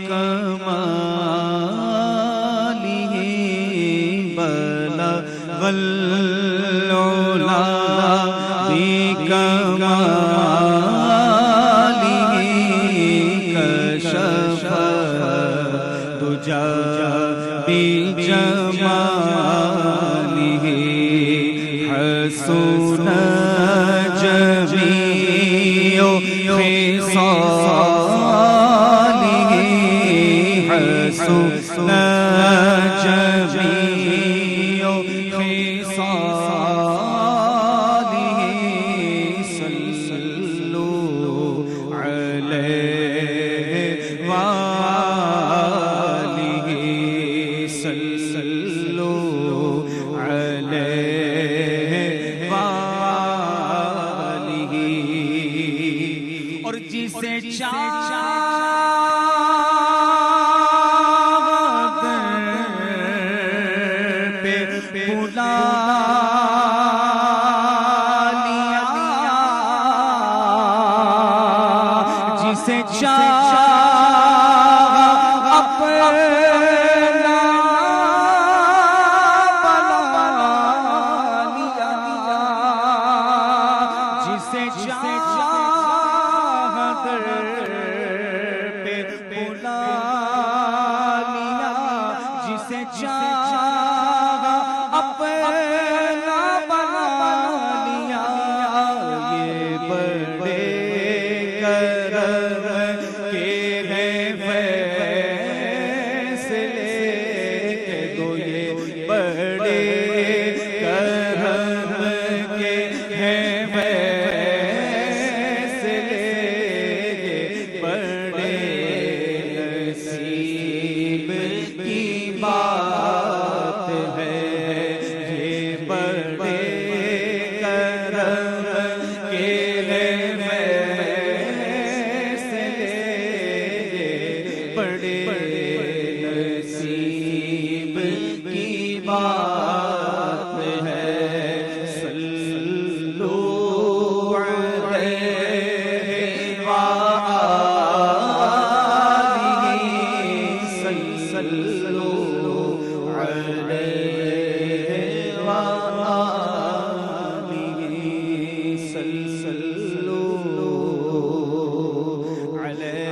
کمالہ بلغ العلا بکمالہ کشف الدجی بجمالہ حسن جمیع خصالہ حسن جمیع خصالہ صلوا علیہ وآلہ صلوا علیہ وآلہ اور جسے بلا لیا جسے چاہا اپنا بلا لیا جسے چاہا در پہ بلا لیا جسے چاہا اپنا بنا لیا یہ بڑے کرم کے ہیں فیصلے کہ تو یہ بڑے کرم کے ہیں فیصلے بڑے نصیب کی بات ہے بات ہے صلوا علیہ وآلہ صلوا علیہ وآلہ صلوا علیہ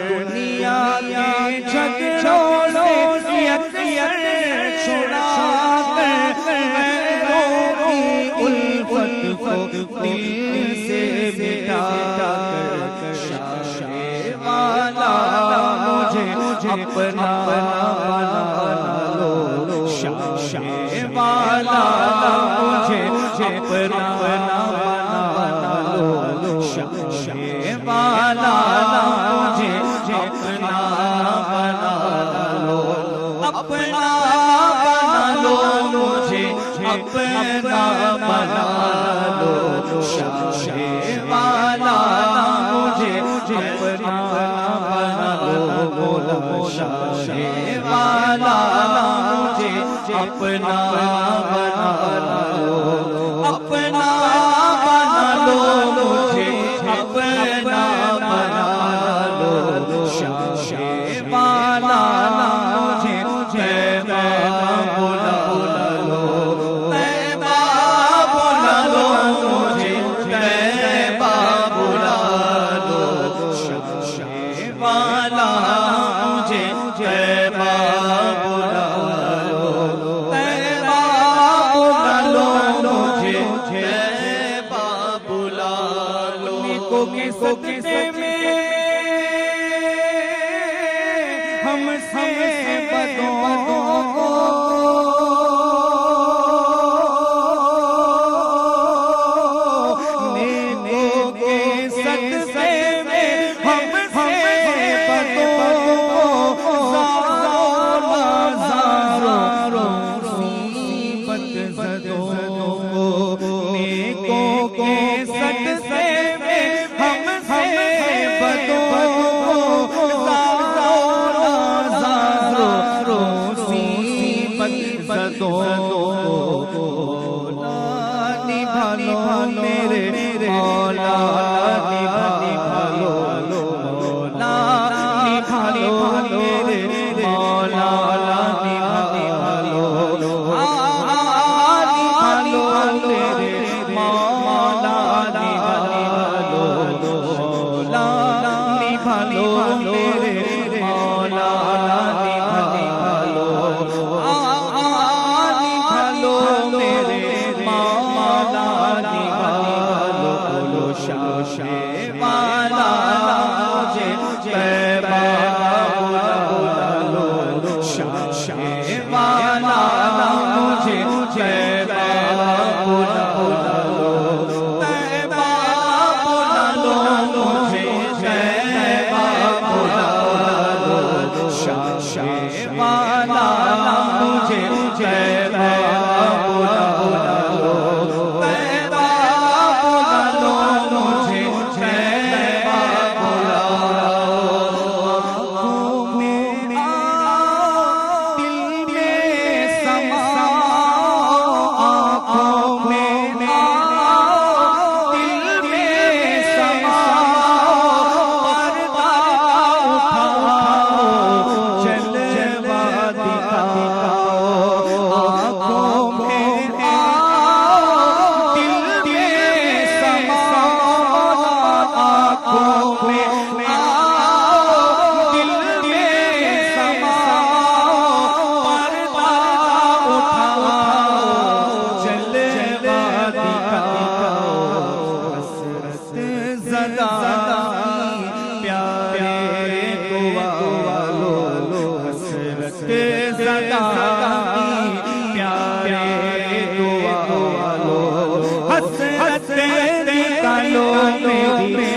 دنیا کے جھگڑوں دل سے مٹا کر شاہ والا مجھے اپنا بنا لو، شاہ والا مجھے اپنا بنا لو، شاہ والا مجھے اپنا بنا لو، اپنا بنا لو مجھے اپنا بنا لو، شاہ والا مجھے اپنا بنا لو، مولا شاہ والا مجھے اپنا بنا لو، اپنا بنا لو مجھے اپنا بنا لو، شاہ والا مجھے طیبہ بلا لو، طیبہ بلا لو مجھے طیبہ بلا لو، شاہ والا مجھے طیبہ بلا لو، طیبہ بلا لو مجھے طیبہ بلا لو، نیکوں کے صدقے میں ہم سے بدوں کو نیکوں کے صدقے میں ہم سے بدوں کو زاروں مصیبت زدوں کو، نیکوں کے صدقے میں ہم سے بدوں کو نبھا لو میرے مولا، نبھا لو مولا، نبھا لو میرے مولا، نبھا لو، نبھا لو میرے مولا، نبھا لو مولا، نبھا لو میرے مولا، نبھا لو شاہ والا مجھے طیبہ بلا لو، شاہ والا مجھے طیبہ بلا لو، طیبہ بلا لو مجھے طیبہ بلا لو، شاہ والا مجھے طیبہ بلا لو،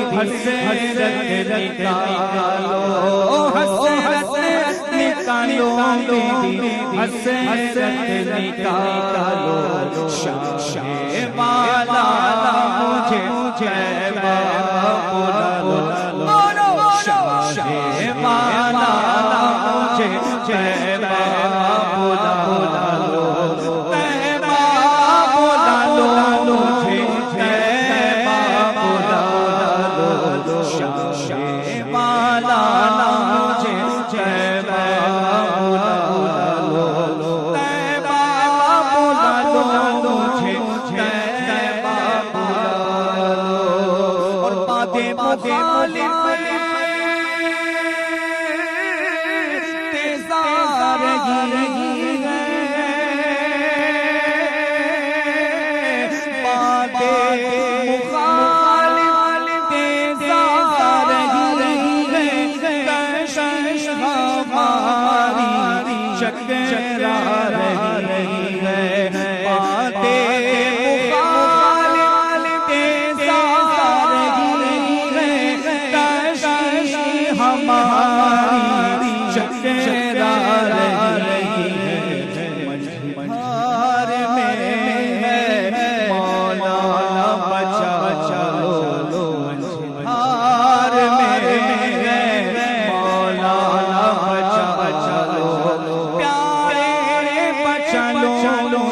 حسرت نکالو، حسرت نکالو میری، حسرت نکالو، شاہ والا مجھے طیبہ بلا لو، شاہ والا مجھے طیبہ بلا لو، طیبہ بلا لو مجھے طیبہ بلا لو، شاہ والا مجھے طیبہ بلا لو، طیبہ بلا لو مجھے طیبہ بلا لو، اور باتیں مخالف تیزا رہی ہے، باتیں چکرا رہی ہے باتیں مخالف کے ساتھ رہی ہے کشتی ہماری چکرا رہی ہے مجھار میں ہے مولا بچا چلو مجھار میں ہے مولا بچا چلو پیارے بچا چلو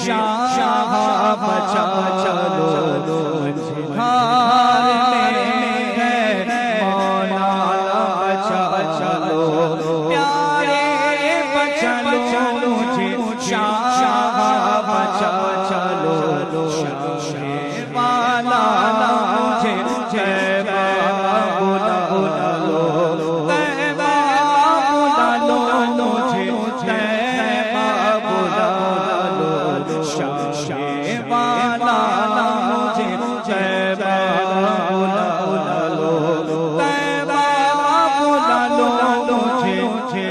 شاہ بچا چلو مجھار میں ہے مولا بچا چلو پیارے بچا چلو شاہ بچا چلو شاہ والا مجھے جیبا بلا لو تیبا بلا لو مجھے جیبا بلا لو شاہ والا مجھے جیبا بلا لو تیبا بلا لو مجھے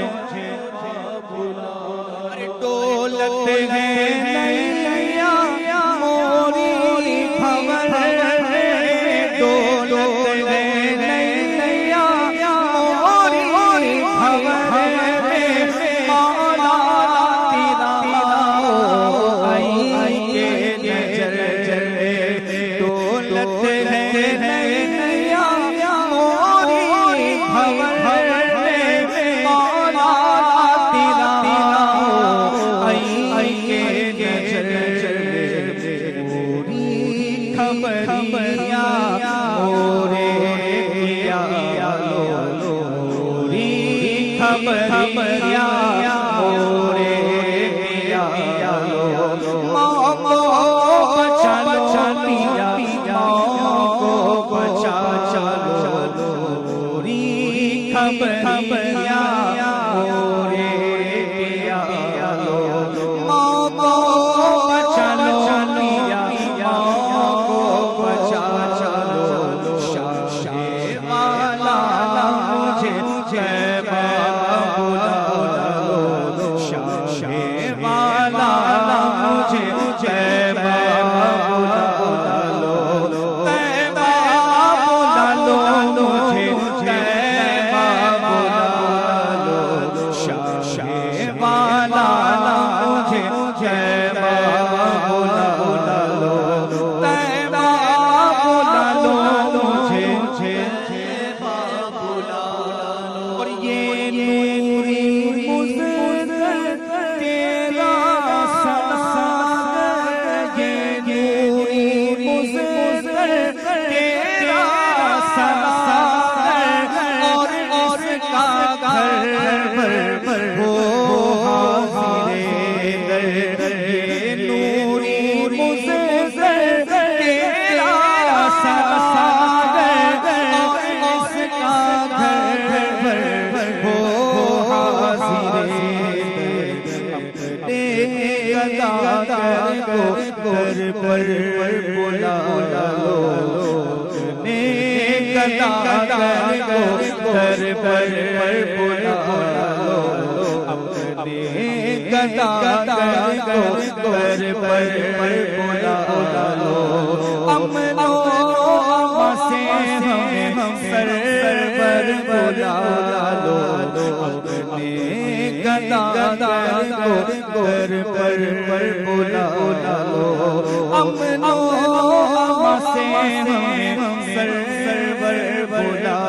ڈولت ہے نیا موری خبر ڈولت ہے نیا موری خبر مولا تیرا آئی کے نظر ڈولت ہے نیا موری خبر مولا تیرا خبریاں اورے پیا لو خبریاں اورے پیا لو بچا پیا کو بچا چلو خبریاں اورے پیا لو بچا پیا بچا چلو شاہ والا مجھے جیبا بلا لو شاہ والا مجھے جیبا بلا لو تیبا بلا لو مجھے جیبا بلا لو شاہ والا مجھے جیبا بلا لو تیبا بلا لو مجھے جیبا بلا لو اور یہ نوری مزر تیرا سلسلہ یہ نوری مزر تیرا سلسلہ اور اس کا گھر ہو حاضر یہ نوری مزر تیرا سلسلہ اور اس کا گھر ہو حاضر اپنے قدر کو گھر پر بلا لو اپنے قدر کو گھر پر بلا لو اپنے قدر کو گھر پر بلا لو امن و امان سے ہم سر پر بلا لو اپنے قدر کو گھر پر بلا لو امن و امان سے ہم سر پر بلا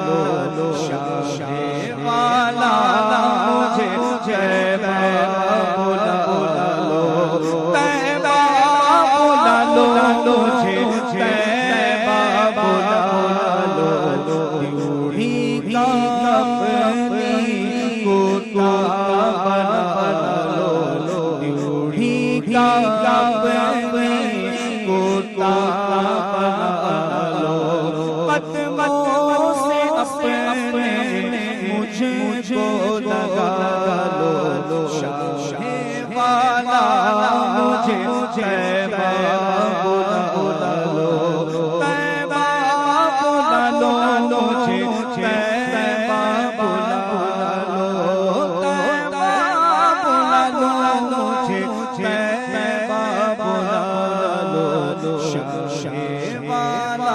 لو شاہ والا مجھے جیبا بلا لو تیبا بلا لو مجھے جیبا بلا لو دیوڑی کا اپنی کوتا بنا لو دیوڑی کا اپنی کوتا بنا لو قدموں سے اپنے مجھ کو لگا لو شاہ والا مجھے جیبا بلا لو تیبا بلا لو مجھے جیبا بلا لو تیبا والا